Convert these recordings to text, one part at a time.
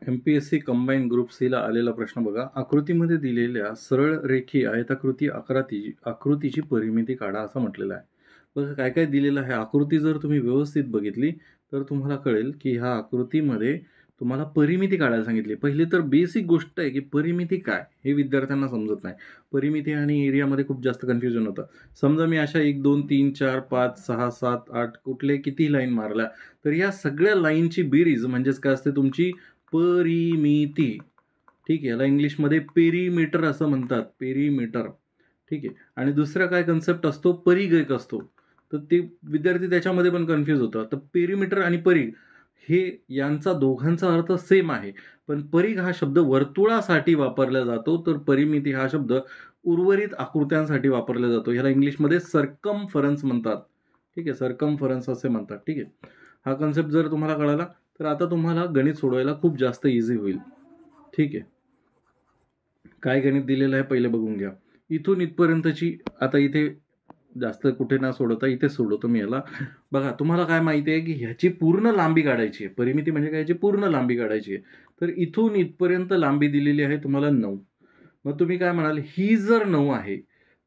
MPSC combine group सीला आलेला प्रश्न बघा. आकृतीमध्ये दिलेल्या सरळ रेखीय आयताकृती आकृतीची परिमिती काढा असं म्हटलेलं आहे. बघा काय काय दिलेलं आहे. आकृती जर तुम्ही व्यवस्थित बघितली तर तुम्हाला कळेल की ह्या आकृतीमध्ये तुम्हाला परिमिती काढायला सांगितली. पहिली तर बेसिक गोष्ट आहे की परिमिती काय हे विद्यार्थ्यांना समजत नाही. परिमिती आणि एरियामध्ये खूप जास्त कन्फ्युजन होतं. समजा मी अशा 1 2 3 4 5 6 7 8 कुठले किती लाईन मारल्या तर या सगळ्या लाईनची बेरीज म्हणजेच काय असते तुमची परिमिती. ठीक आहे. याला इंग्लिशमध्ये पेरिमीटर असं म्हणतात. पेरिमीटर. ठीक आहे. आणि दुसरा काय कन्सेप्ट असतो परिघ एक असतो. तर ते विद्यार्थी त्याच्यामध्ये पण कन्फ्यूज होतात. तर पेरिमीटर आणि परिघ हे यांचा दोघांचा अर्थ सेम आहे. पण परिघ हा शब्द वर्तुळासाठी वापरला जातो तर परिमिती हा शब्द उर्वरित आकृत्यांसाठी वापरला जातो. ह्याला इंग्लिशमध्ये सर्कम्फरन्स म्हणतात. ठीक आहे. सर्कम्फरन्स असे म्हणतात. ठीक आहे. हा कन्सेप्ट जर तुम्हाला कळाला तर आता तुम्हाला गणित सोडवायला खूप जास्त इझी होईल. ठीक आहे. काय गणित दिलेलं आहे पहिले बघून घ्या. इथून इथपर्यंतची आता इथे जास्त कुठे ना सोडवता इथे सोडवतो मी याला. बघा तुम्हाला काय माहिती आहे की ह्याची पूर्ण लांबी काढायची आहे. परिमिती म्हणजे काय ह्याची पूर्ण लांबी काढायची आहे. तर इथून इथपर्यंत लांबी दिलेली आहे तुम्हाला 9. मग तुम्ही काय म्हणाल ही जर 9 आहे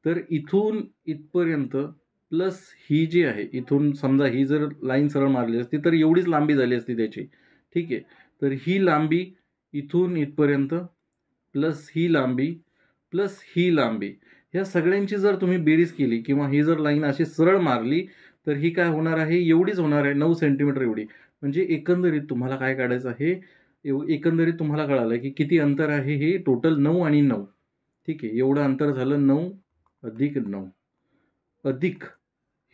तर इथून इथपर्यंत प्लस ही जी आहे इथून समजा ही जर लाईन सरळ मारली असती तर एवढीच लांबी झाली असती त्याची. ठीक आहे. तर ही लांबी इथून इथपर्यंत प्लस ही लांबी प्लस ही लांबी ह्या सगळ्यांची जर तुम्ही बेरीज केली किंवा ही जर लाईन अशी सरळ मारली तर ही काय होणार आहे एवढीच होणार आहे 9 सेंटीमीटर एवढी. म्हणजे एकंदरीत तुम्हाला काय काढायचं आहे एकंदरीत तुम्हाला कळालं की किती अंतर आहे हे टोटल 9 आणि 9. ठीक आहे. एवढं अंतर झालं 9 अधिक 9 अधिक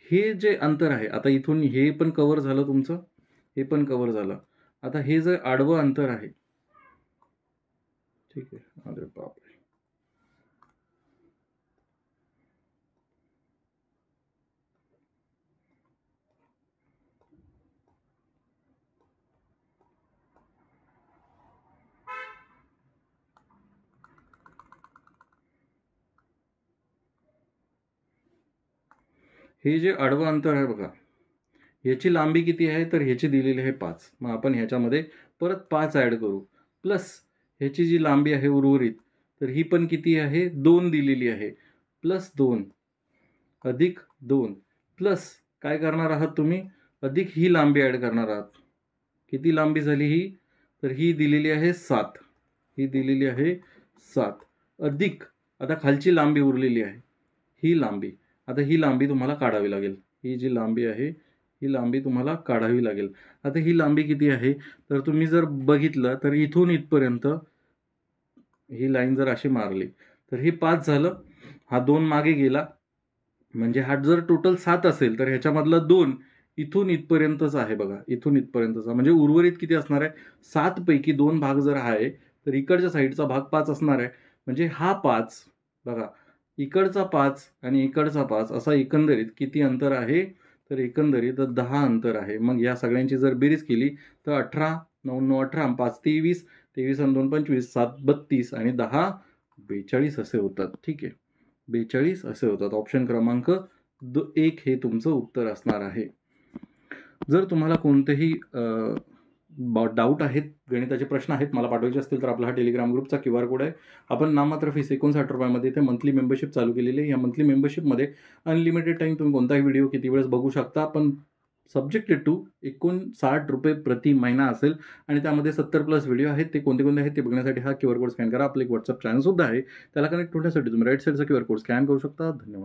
हे जे अंतर आहे आता इथून हे पण कव्हर झालं तुमचं हे पण कव्हर झालं. आता हे जे आडवं अंतर आहे ठीक आहे. अरे बापरे. हे जे आडवं अंतर आहे बघा ह्याची लांबी किती आहे तर ह्याची दिलेली आहे 5. मग आपण ह्याच्यामध्ये परत 5 ॲड करू प्लस ह्याची जी लांबी आहे उर्वरित तर ही पण किती आहे 2 दिलेली आहे प्लस 2 अधिक 2 प्लस काय करणार आहात तुम्ही अधिक ही लांबी ॲड करणार आहात. किती लांबी झाली ही तर ही दिलेली आहे 7. ही दिलेली आहे 7 अधिक आता खालची लांबी उरलेली आहे ही लांबी. आता ही लांबी तुम्हाला काढावी लागेल. ही जी लांबी आहे ही लांबी तुम्हाला काढावी लागेल. आता ही लांबी किती आहे तर तुम्ही जर बघितलं तर इथून इथपर्यंत ही लाईन जर अशी मारली तर ही 5 झालं. हा 2 मागे गेला म्हणजे हा जर टोटल 7 असेल तर ह्याच्यामधला 2 इथून इथपर्यंतच आहे बघा. इथून इथपर्यंतचा म्हणजे उर्वरित किती असणार आहे 7 पैकी 2 भाग जर आहे तर इकडच्या साईडचा भाग 5 असणार आहे. म्हणजे हा 5 बघा इकडचा 5 आणि इकडचा 5 असा एकंदरीत किती अंतर आहे तर एकंदरीत 10 अंतर आहे. मग या सगळ्यांची जर बेरीज केली तर 18 9 9 18 5 23 23 आणि 2 25 7 32 आणि 10 42 असे होतात. ठीक आहे. 42 असे होतात. ऑप्शन क्रमांक 1 हे तुमचं उत्तर असणार आहे. जर तुम्हाला कोणतेही डाऊट आहेत गणिताचे प्रश्न आहेत मला पाठवायचे असतील तर आपला हा टेलिग्राम ग्रुपचा QR कोड आहे. आपण नाममात्र फीस 59 रुपयामध्ये इथे मंथली मेंबरशिप चालू केलेली आहे. या मंथली मेंबरशिपमध्ये अनलिमिटेड टाईम तुम्ही कोणताही व्हिडिओ किती वेळेस बघू शकता. पण सब्जेक्टेड टू 59 रुपये प्रति महिना असेल आणि त्यामध्ये 70+ व्हिडिओ आहेत. ते कोणते कोणते आहेत ते बघण्यासाठी हा QR कोड स्कॅन करा. आपलं एक WhatsApp चॅनल सुद्धा आहे. त्याला कनेक्ट होण्यासाठी तुम्ही राईट साईडचा QR कोड स्कॅन करू शकता. धन्यवाद.